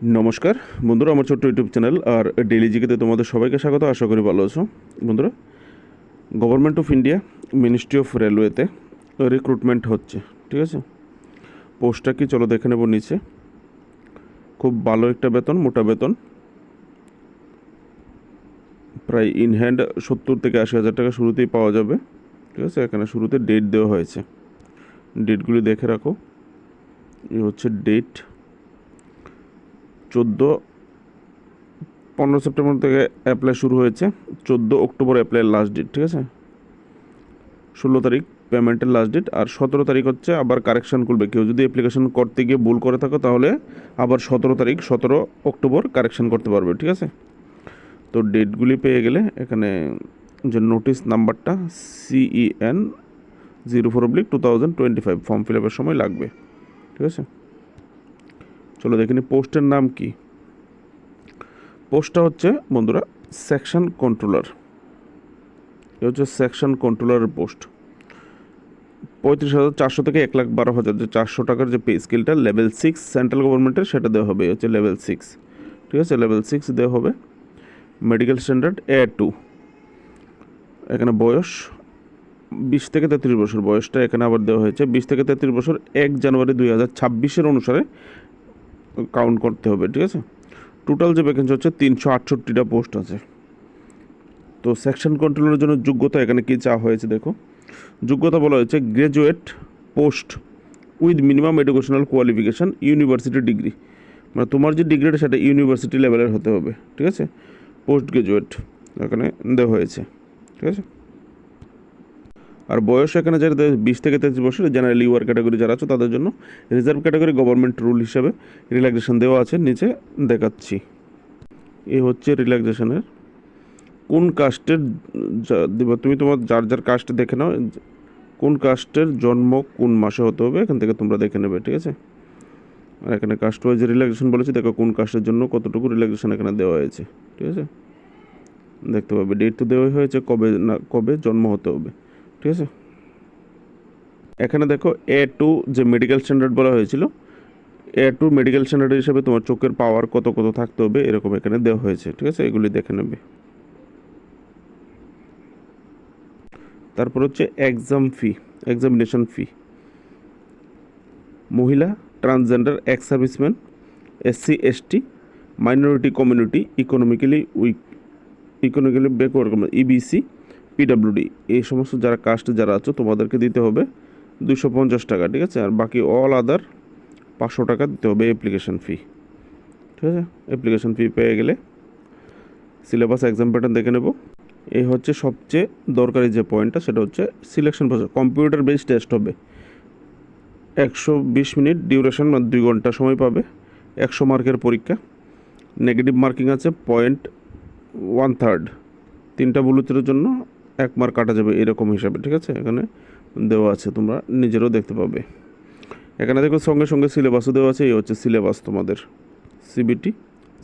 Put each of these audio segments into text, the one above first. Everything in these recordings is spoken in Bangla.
নমস্কার বন্ধুরা, আমার ছোট্ট ইউটিউব চ্যানেল আর ডেইলি জিকেতে তোমাদের সবাইকে স্বাগত। আশা করি ভালো আছো। বন্ধুরা, government of India ministry of রেলওয়েতে রিক্রুটমেন্ট হচ্ছে, ঠিক আছে। পোস্টটা কি চলো দেখে নেব। নিচে খুব ভালো একটা বেতন, মোটা বেতন, প্রায় ইন হ্যান্ড 70 থেকে 80 হাজার টাকা শুরুতেই পাওয়া যাবে, ঠিক আছে। এখানে শুরুতে ডেট দেওয়া হয়েছে, ডেটগুলি দেখে রাখো। এই হচ্ছে ডেট, 15 সেপ্টেম্বর থেকে অ্যাপ্লাই শুরু হয়েছে, 14 অক্টোবর অ্যাপ্লাইয়ের লাস্ট ডেট, ঠিক আছে। 16 তারিখ পেমেন্টের লাস্ট ডেট, আর 17 তারিখ হচ্ছে আবার কারেকশান করবে। কেউ যদি অ্যাপ্লিকেশন করতে গিয়ে ভুল করে থাকো তাহলে আবার 17 তারিখ 17 অক্টোবর কারেকশান করতে পারবে, ঠিক আছে। তো ডেটগুলি পেয়ে গেলে এখানে যে নোটিশ নাম্বারটা CEN 04/2025 ফর্ম ফিল আপের সময় লাগবে, ঠিক আছে। চলো দেখে নিই পোস্টের নাম কি। পোস্টটা হচ্ছে বন্ধুরা সেকশন কন্ট্রোলার। এ হচ্ছে সেকশন কন্ট্রোলারের পোস্ট। 35,400 থেকে 1,12,000, যে 400 টাকার যে পে স্কেলটা লেভেল 6 সেন্ট্রাল গভর্নমেন্টের, সেটা দেওয়া হবে। হচ্ছে লেভেল 6, ঠিক আছে। লেভেল 6 দেওয়া হবে। Medical standard A2। এখানে বয়স 20 থেকে 33 বছর, বয়সটা এখানে আবার দেওয়া হয়েছে 20 থেকে 33 বছর 1 জানুয়ারি 2026 অনুসারে কাউন্ট করতে হবে, ঠিক আছে। টোটাল যে ভ্যাকেন্সি হচ্ছে 368টা পোস্ট আছে। তো সেকশন কন্ট্রোলের জন্য যোগ্যতা এখানে কী চাওয়া হয়েছে দেখো। যোগ্যতা বলা হয়েছে graduate post with minimum educational qualification university degree, মানে তোমার যে ডিগ্রিটা সেটা ইউনিভার্সিটি লেভেলের হতে হবে, ঠিক আছে। পোস্ট গ্রাজুয়েট এখানে দেওয়া হয়েছে, ঠিক আছে। আর বয়স এখানে যারা 20 থেকে 33 বছর জেনারেল ইউআর ক্যাটাগরি যারা আছে তাদের জন্য, রিজার্ভ ক্যাটাগরি গভর্নমেন্ট রুল হিসাবে রিল্যাক্সেশন দেওয়া আছে, নিচে দেখাচ্ছি। এই হচ্ছে রিল্যাক্সেশনের কোন কাস্টের তুমি তোমার যার যার কাস্ট দেখে নাও, কোন কাস্টের জন্ম কোন মাসে হতে হবে এখান থেকে তোমরা দেখে নেবে, ঠিক আছে। আর এখানে কাস্ট ওয়াইজ রিল্যাক্সেশন বলেছে, দেখো কোন কাস্টের জন্য কতটুকু রিল্যাক্সেশন এখানে দেওয়া হয়েছে, ঠিক আছে। দেখতে পাবে ডেট তো দেওয়াই হয়েছে, কবে জন্ম হতে হবে, ঠিক আছে। এখানে দেখো A2 যে মেডিকেল স্ট্যান্ডার্ড বলা হয়েছিল, A2 মেডিকেল স্ট্যান্ডার্ড হিসাবে তোমার চোখের পাওয়ার কত থাকতে হবে এরকম এখানে দেওয়া হয়েছে, ঠিক আছে। এগুলি দেখে নেবে। তারপর হচ্ছে এক্সামিনেশন ফি। মহিলা, transgender, ex serviceman, SC ST, minority community, economically backward, EBC, PWD, এই সমস্ত যারা কাস্ট যারা আছো তোমাদেরকে দিতে হবে 250 টাকা, ঠিক আছে। আর বাকি অল আদার 500 টাকা দিতে হবে অ্যাপ্লিকেশন ফি, ঠিক আছে। অ্যাপ্লিকেশন ফি পেয়ে গেলে সিলেবাস এক্সাম প্যাটার্ন দেখে নেব। এই হচ্ছে সবচেয়ে দরকারি যে পয়েন্টটা, সেটা হচ্ছে selection process. Computer based test হবে, 120 মিনিট ডিউরেশন, মানে 2 ঘন্টা সময় পাবে। 100 মার্কের পরীক্ষা, নেগেটিভ মার্কিং আছে 0.1/3, 3টা বুলেটের জন্য 1 মার্ক কাটা যাবে এরকম হিসাবে, ঠিক আছে। এখানে দেওয়া আছে, তোমরা নিজেরও দেখতে পাবে। এখানে দেখো সঙ্গে সঙ্গে সিলেবাসও দেওয়া আছে। এই হচ্ছে সিলেবাস তোমাদের, CBT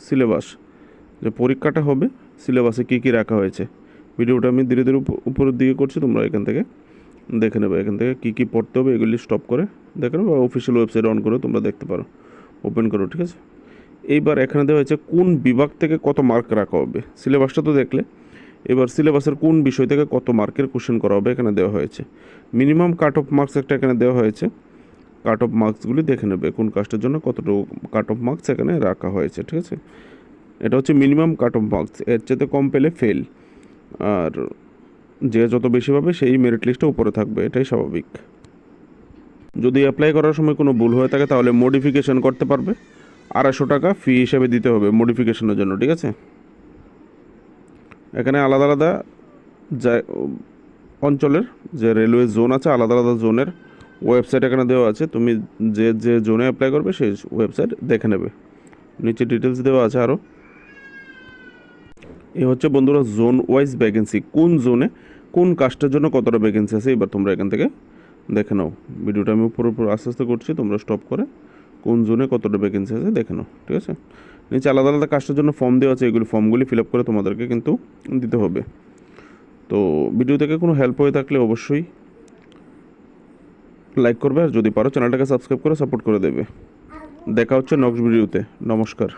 সিলেবাস, যে পরীক্ষাটা হবে সিলেবাসে কী কী রাখা হয়েছে। ভিডিওটা আমি ধীরে ধীরে উপরের দিকে করছি, তোমরা এখান থেকে দেখে নেবে। এখান থেকে কী কী পড়তে হবে এগুলি স্টপ করে দেখে নেবে, বা অফিসিয়াল ওয়েবসাইট অন করে তোমরা দেখতে পারো, ওপেন করো, ঠিক আছে। এইবার এখানে দেওয়া হয়েছে কোন বিভাগ থেকে কত মার্ক রাখা হবে। সিলেবাসটা তো দেখলে, এবার সিলেবাসের কোন বিষয় থেকে কত মার্কের কোশ্চেন করা হবে এখানে দেওয়া হয়েছে। মিনিমাম কাট অফ মার্কস একটা এখানে দেওয়া হয়েছে, কাট অফ মার্কসগুলি দেখে নেবে কোন কাস্টের জন্য কতটুকু কাট অফ মার্কস এখানে রাখা হয়েছে, ঠিক আছে। এটা হচ্ছে মিনিমাম কাট অফ মার্কস, এর চেয়ে কম পেলে ফেল, আর যে যত বেশি পাবে সেই মেরিট লিস্টে উপরে থাকবে, এটাই স্বাভাবিক। যদি অ্যাপ্লাই করার সময় কোনো ভুল হয়ে থাকে তাহলে মডিফিকেশন করতে পারবে, 250 টাকা ফি হিসেবে দিতে হবে মডিফিকেশনের জন্য, ঠিক আছে। এখানে আলাদা আলাদা অঞ্চলের যে রেলওয়ে জোন আছে, আলাদা আলাদা জোনের ওয়েবসাইট এখানে দেওয়া আছে। তুমি যে যে জোনে অ্যাপ্লাই করবে সেই ওয়েবসাইট দেখে নেবে, নিচে ডিটেলস দেওয়া আছে আরও। এ হচ্ছে বন্ধুরা জোন ওয়াইজ ভ্যাকেন্সি, কোন জোনে কোন কাস্টের জন্য কতটা ভ্যাকেন্সি আছে এবার তোমরা এখান থেকে দেখে নাও। ভিডিওটা আমি উপর আস্তে আস্তে করছি, তোমরা স্টপ করে কোন জোনে কতটা ভ্যাকেন্সি আছে দেখে নাও, ঠিক আছে। নিচে আলাদা আলাদা কাস্টের জন্য ফর্ম দেওয়া আছে, এগুলি ফর্মগুলি ফিল আপ করে তোমাদেরকে কিন্তু দিতে হবে। তো ভিডিও থেকে কোনো হেল্প হয়ে থাকলে অবশ্যই লাইক করবে, আর যদি পারো চ্যানেলটাকে সাবস্ক্রাইব করে সাপোর্ট করে দেবে। দেখা হচ্ছে নেক্সট ভিডিওতে। নমস্কার।